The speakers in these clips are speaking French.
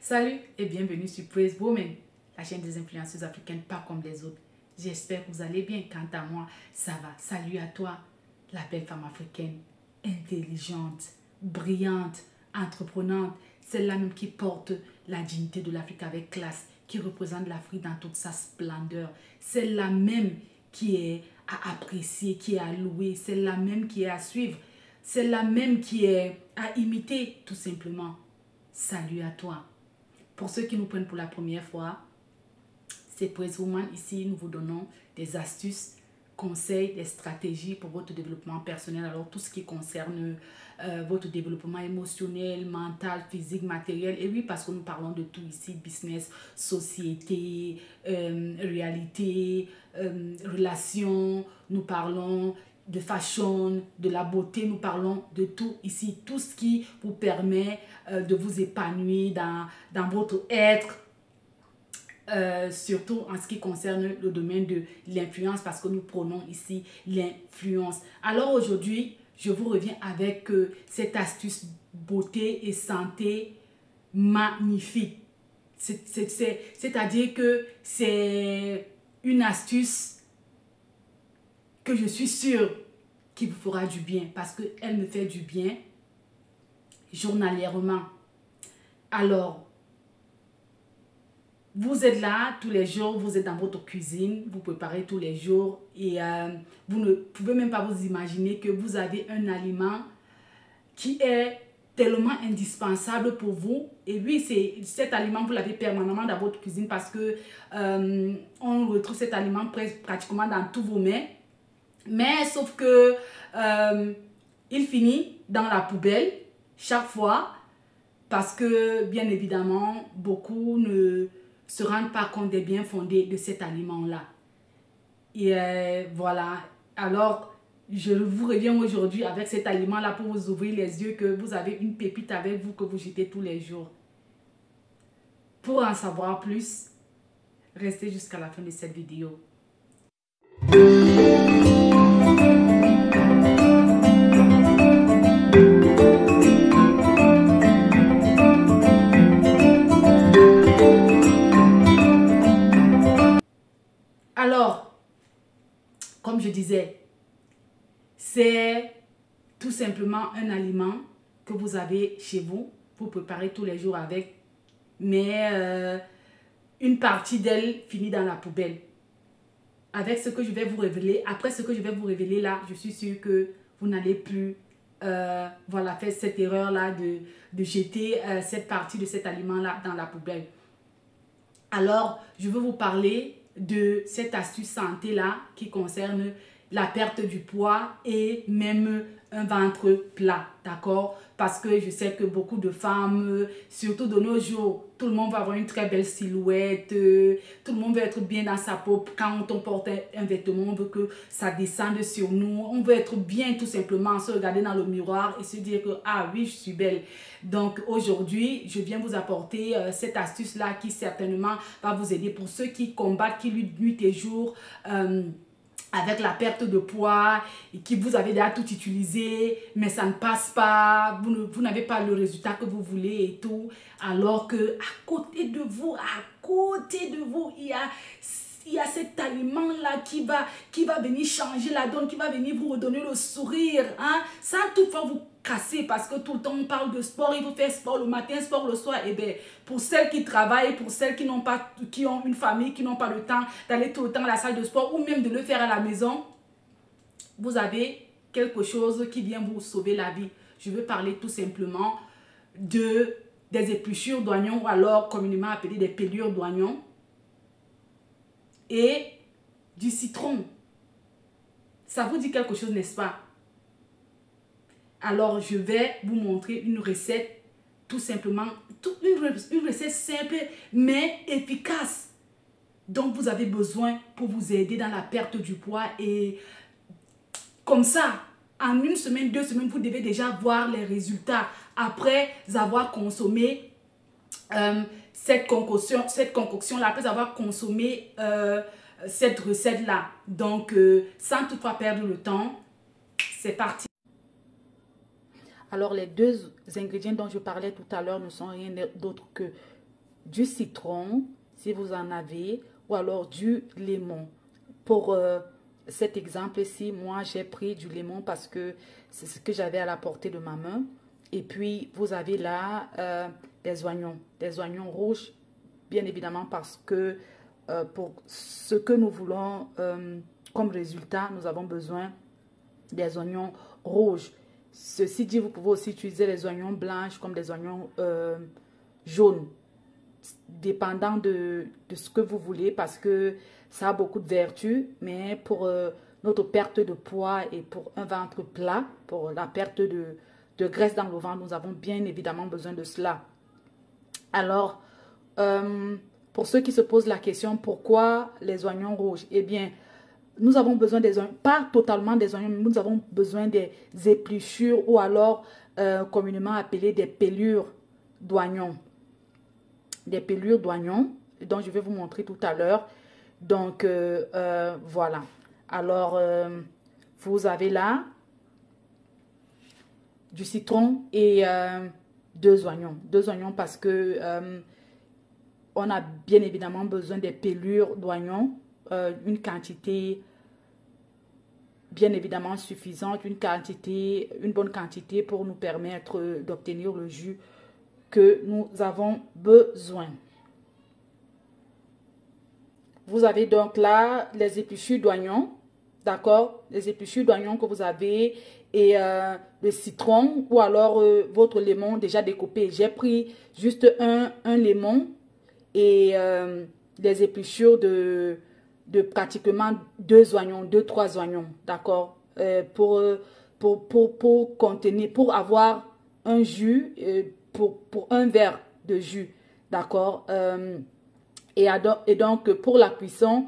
Salut et bienvenue sur Praise Women, la chaîne des influenceuses africaines pas comme les autres. J'espère que vous allez bien. Quant à moi, ça va. Salut à toi, la belle femme africaine, intelligente, brillante, entreprenante, celle-là même qui porte la dignité de l'Afrique avec classe, qui représente l'Afrique dans toute sa splendeur, celle-là même qui est à apprécier, qui est à louer, celle-là même qui est à suivre, celle-là même qui est à imiter tout simplement. Salut à toi. Pour ceux qui nous prennent pour la première fois, c'est Praise Woman. Ici, nous vous donnons des astuces, conseils, des stratégies pour votre développement personnel. Alors, tout ce qui concerne votre développement émotionnel, mental, physique, matériel. Et oui, parce que nous parlons de tout ici, business, société, réalité, relations. Nous parlons de fashion, de la beauté, nous parlons de tout ici, tout ce qui vous permet de vous épanouir dans votre être, surtout en ce qui concerne le domaine de l'influence, parce que nous prenons ici l'influence. Alors aujourd'hui, je vous reviens avec cette astuce beauté et santé magnifique. C'est-à-dire que c'est une astuce que je suis sûre qui vous fera du bien, parce qu'elle me fait du bien journalièrement. Alors, vous êtes là tous les jours, vous êtes dans votre cuisine, vous préparez tous les jours et vous ne pouvez même pas vous imaginer que vous avez un aliment qui est tellement indispensable pour vous. Et oui, cet aliment, vous l'avez permanemment dans votre cuisine parce que on retrouve cet aliment pratiquement dans tous vos mets. Mais sauf que il finit dans la poubelle chaque fois parce que bien évidemment, beaucoup ne se rendent pas compte des biens fondés de cet aliment-là. Et voilà, alors je vous reviens aujourd'hui avec cet aliment-là pour vous ouvrir les yeux que vous avez une pépite avec vous que vous jetez tous les jours. Pour en savoir plus, restez jusqu'à la fin de cette vidéo. Alors, comme je disais, c'est tout simplement un aliment que vous avez chez vous, vous préparez tous les jours avec, mais une partie d'elle finit dans la poubelle. Avec ce que je vais vous révéler, après ce que je vais vous révéler là, je suis sûre que vous n'allez plus voilà, faire cette erreur-là de jeter cette partie de cet aliment-là dans la poubelle. Alors, je veux vous parler de cette astuce santé-là qui concerne la perte du poids et même un ventre plat, d'accord? Parce que je sais que beaucoup de femmes, surtout de nos jours, tout le monde va avoir une très belle silhouette, tout le monde veut être bien dans sa peau. Quand on porte un vêtement, on veut que ça descende sur nous, on veut être bien tout simplement, se regarder dans le miroir et se dire que ah oui, je suis belle. Donc aujourd'hui, je viens vous apporter cette astuce-là qui certainement va vous aider pour ceux qui combattent, qui luttent nuit et jour, avec la perte de poids et qui vous avez déjà tout utilisé, mais ça ne passe pas, vous n'avez pas le résultat que vous voulez et tout, alors que à côté de vous, il y a cet aliment-là qui va venir changer la donne, qui va venir vous redonner le sourire, hein, sans toutefois vous casser, parce que tout le temps on parle de sport, il faut faire sport le matin, sport le soir. Et bien, pour celles qui travaillent, pour celles qui ont une famille, qui n'ont pas le temps d'aller tout le temps à la salle de sport ou même de le faire à la maison, vous avez quelque chose qui vient vous sauver la vie. Je veux parler tout simplement des épluchures d'oignons, ou alors communément appelées des pelures d'oignons, et du citron. Ça vous dit quelque chose, n'est-ce pas? Alors, je vais vous montrer une recette tout simplement, une recette simple mais efficace dont vous avez besoin pour vous aider dans la perte du poids. Et comme ça, en une semaine, 2 semaines, vous devez déjà voir les résultats après avoir consommé cette concoction-là, après avoir consommé cette recette-là. Donc, sans toutefois perdre le temps, c'est parti. Alors, les 2 ingrédients dont je parlais tout à l'heure ne sont rien d'autre que du citron, si vous en avez, ou alors du limon. Pour cet exemple-ci, moi, j'ai pris du limon parce que c'est ce que j'avais à la portée de ma main. Et puis, vous avez là des oignons rouges, bien évidemment, parce que pour ce que nous voulons comme résultat, nous avons besoin des oignons rouges. Ceci dit, vous pouvez aussi utiliser les oignons blancs comme des oignons jaunes, dépendant de ce que vous voulez, parce que ça a beaucoup de vertus, mais pour notre perte de poids et pour un ventre plat, pour la perte de graisse dans le ventre, nous avons bien évidemment besoin de cela. Alors, pour ceux qui se posent la question, pourquoi les oignons rouges? Eh bien, nous avons besoin des oignons, pas totalement des oignons, mais nous avons besoin des épluchures ou alors communément appelées des pelures d'oignons. Des pelures d'oignons, dont je vais vous montrer tout à l'heure. Donc, voilà. Alors, vous avez là du citron et 2 oignons. 2 oignons parce que on a bien évidemment besoin des pelures d'oignons. Une quantité bien évidemment suffisante, une bonne quantité pour nous permettre d'obtenir le jus que nous avons besoin. Vous avez donc là les épluchures d'oignons, d'accord? Les épluchures d'oignons que vous avez et le citron ou alors votre limon déjà découpé. J'ai pris juste un limon et des épluchures de pratiquement 2 oignons, 2-3 oignons, d'accord? Pour contenir, pour avoir un jus, pour un verre de jus, d'accord? Et donc, pour la cuisson,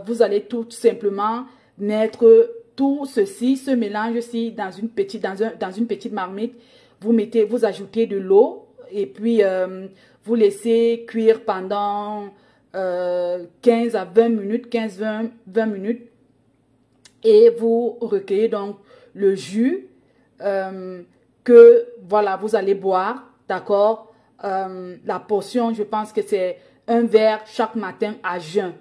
vous allez tout simplement mettre tout ceci, ce mélange-ci dans une petite marmite. Vous ajoutez de l'eau et puis vous laissez cuire pendant 15 à 20 minutes, 15-20 minutes. Et vous recueillez donc le jus que voilà, vous allez boire, d'accord? La portion, je pense que c'est un verre chaque matin à jeun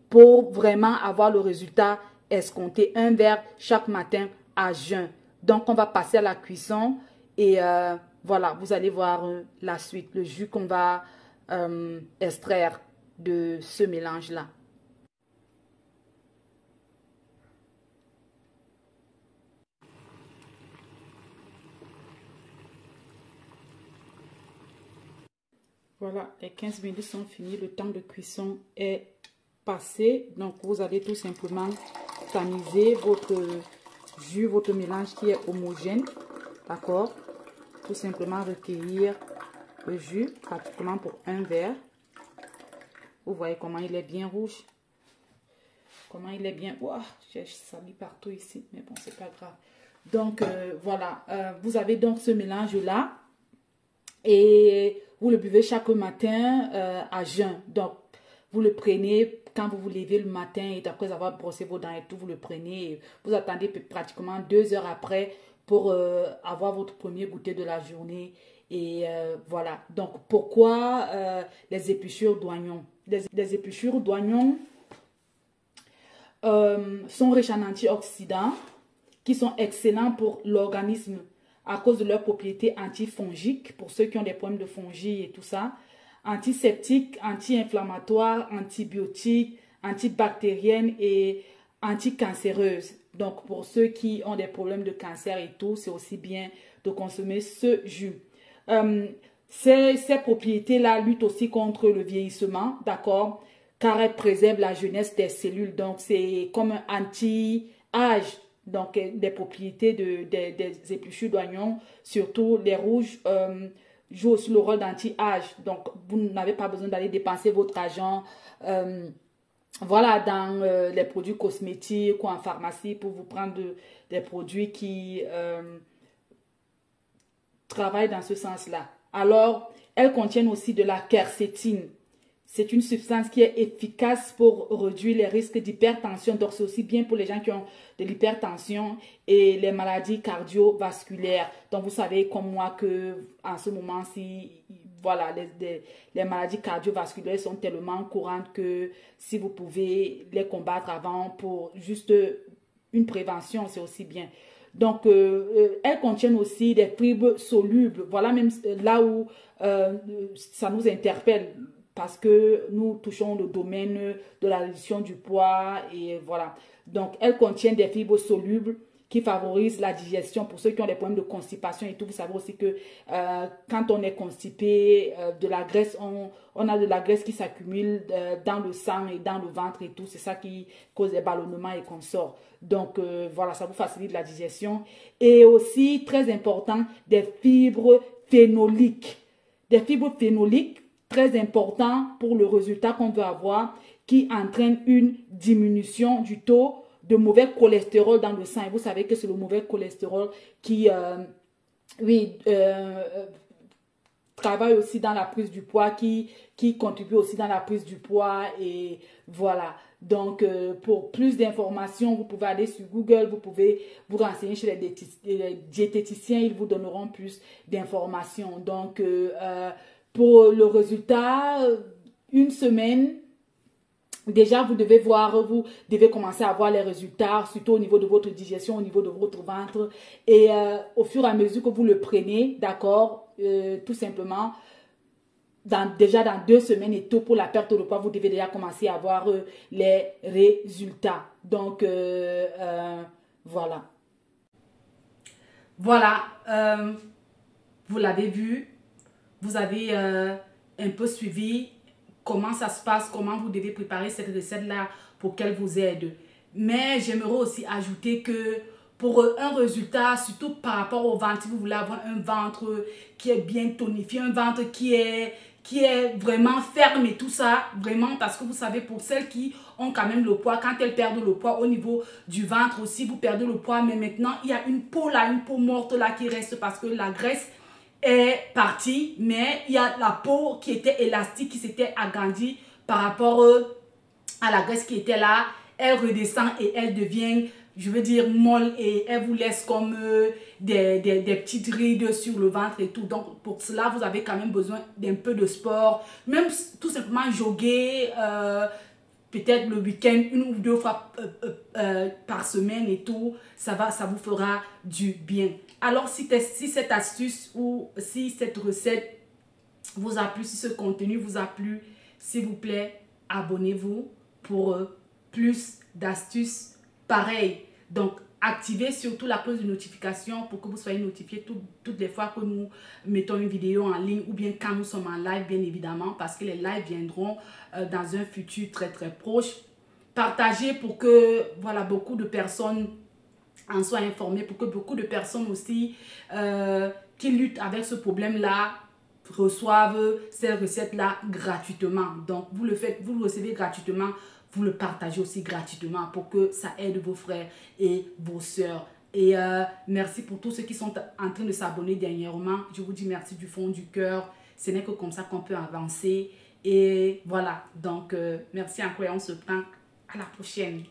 pour vraiment avoir le résultat escompté. Un verre chaque matin à jeun. Donc, on va passer à la cuisson et voilà, vous allez voir la suite, le jus qu'on va extraire de ce mélange-là. Voilà, les 15 minutes sont finies, le temps de cuisson est passé. Donc, vous allez tout simplement tamiser votre jus, votre mélange qui est homogène, d'accord? Tout simplement recueillir le jus, pratiquement pour un verre. Vous voyez comment il est bien rouge. Comment il est bien... Ouah, j'ai sali partout ici, mais bon, c'est pas grave. Donc, voilà, vous avez donc ce mélange-là. Et vous le buvez chaque matin à jeun. Donc, vous le prenez quand vous vous levez le matin et après avoir brossé vos dents et tout, vous le prenez. Et vous attendez pratiquement 2 heures après pour avoir votre premier goûter de la journée. Et voilà. Donc, pourquoi les épluchures d'oignons? Les épluchures d'oignons sont riches en antioxydants qui sont excellents pour l'organisme à cause de leurs propriétés antifongiques, pour ceux qui ont des problèmes de fongies et tout ça, antiseptiques, anti-inflammatoires, antibiotiques, antibactériennes et anticancéreuses. Donc, pour ceux qui ont des problèmes de cancer et tout, c'est aussi bien de consommer ce jus. Ces propriétés-là luttent aussi contre le vieillissement, d'accord? Car elles préservent la jeunesse des cellules. Donc, c'est comme un anti-âge. Donc, des propriétés des épluchures d'oignons, surtout les rouges, jouent aussi le rôle d'anti-âge. Donc, vous n'avez pas besoin d'aller dépenser votre argent voilà, dans les produits cosmétiques ou en pharmacie pour vous prendre des produits qui travaillent dans ce sens-là. Alors, elles contiennent aussi de la quercétine. C'est une substance qui est efficace pour réduire les risques d'hypertension. Donc, c'est aussi bien pour les gens qui ont de l'hypertension et les maladies cardiovasculaires. Donc, vous savez comme moi que en ce moment, si voilà, les maladies cardiovasculaires sont tellement courantes que si vous pouvez les combattre avant pour juste une prévention, c'est aussi bien. Donc, elles contiennent aussi des fibres solubles. Voilà même là où ça nous interpelle parce que nous touchons le domaine de la réduction du poids et voilà. Donc, elles contiennent des fibres solubles qui favorisent la digestion pour ceux qui ont des problèmes de constipation et tout. Vous savez aussi que quand on est constipé, de la graisse, on a de la graisse qui s'accumule dans le sang et dans le ventre et tout. C'est ça qui cause des ballonnements et consorts. Donc, voilà, ça vous facilite la digestion. Et aussi, très important, des fibres phénoliques. Des fibres phénoliques, très important pour le résultat qu'on veut avoir, qui entraîne une diminution du taux de mauvais cholestérol dans le sang. Et vous savez que c'est le mauvais cholestérol qui, travaille aussi dans la prise du poids, qui contribue aussi dans la prise du poids. Et voilà. Donc, pour plus d'informations, vous pouvez aller sur Google, vous pouvez vous renseigner chez les diététiciens, ils vous donneront plus d'informations. Donc, pour le résultat, une semaine, déjà, vous devez commencer à voir les résultats, surtout au niveau de votre digestion, au niveau de votre ventre. Et au fur et à mesure que vous le prenez, d'accord, tout simplement, déjà dans 2 semaines et tout, pour la perte de poids, vous devez déjà commencer à voir les résultats. Donc, voilà. Voilà, vous l'avez vu, vous avez un peu suivi comment ça se passe, comment vous devez préparer cette recette-là pour qu'elle vous aide. Mais j'aimerais aussi ajouter que pour un résultat, surtout par rapport au ventre, si vous voulez avoir un ventre qui est bien tonifié, un ventre qui est vraiment ferme et tout ça, vraiment, parce que vous savez, pour celles qui ont quand même le poids, quand elles perdent le poids au niveau du ventre aussi, vous perdez le poids, mais maintenant, il y a une peau là, une peau morte là qui reste parce que la graisse est partie, mais il y a la peau qui était élastique, qui s'était agrandie par rapport à la graisse qui était là. Elle redescend et elle devient, je veux dire, molle et elle vous laisse comme des petites rides sur le ventre et tout. Donc, pour cela, vous avez quand même besoin d'un peu de sport, même tout simplement jogger, peut-être le week-end, 1 ou 2 fois par semaine et tout, ça vous fera du bien. Alors, si cette astuce ou si cette recette vous a plu, si ce contenu vous a plu, s'il vous plaît, abonnez-vous pour plus d'astuces pareilles. Donc, activez surtout la cloche de notification pour que vous soyez notifiés toutes les fois que nous mettons une vidéo en ligne ou bien quand nous sommes en live, bien évidemment, parce que les lives viendront dans un futur très très proche. Partagez pour que, voilà, beaucoup de personnes en soient informées, pour que beaucoup de personnes aussi qui luttent avec ce problème-là reçoivent ces recettes-là gratuitement. Donc, vous le faites, vous le recevez gratuitement, vous le partagez aussi gratuitement pour que ça aide vos frères et vos sœurs. Et merci pour tous ceux qui sont en train de s'abonner dernièrement. Je vous dis merci du fond du cœur. Ce n'est que comme ça qu'on peut avancer. Et voilà, donc merci encore et on se prend à la prochaine.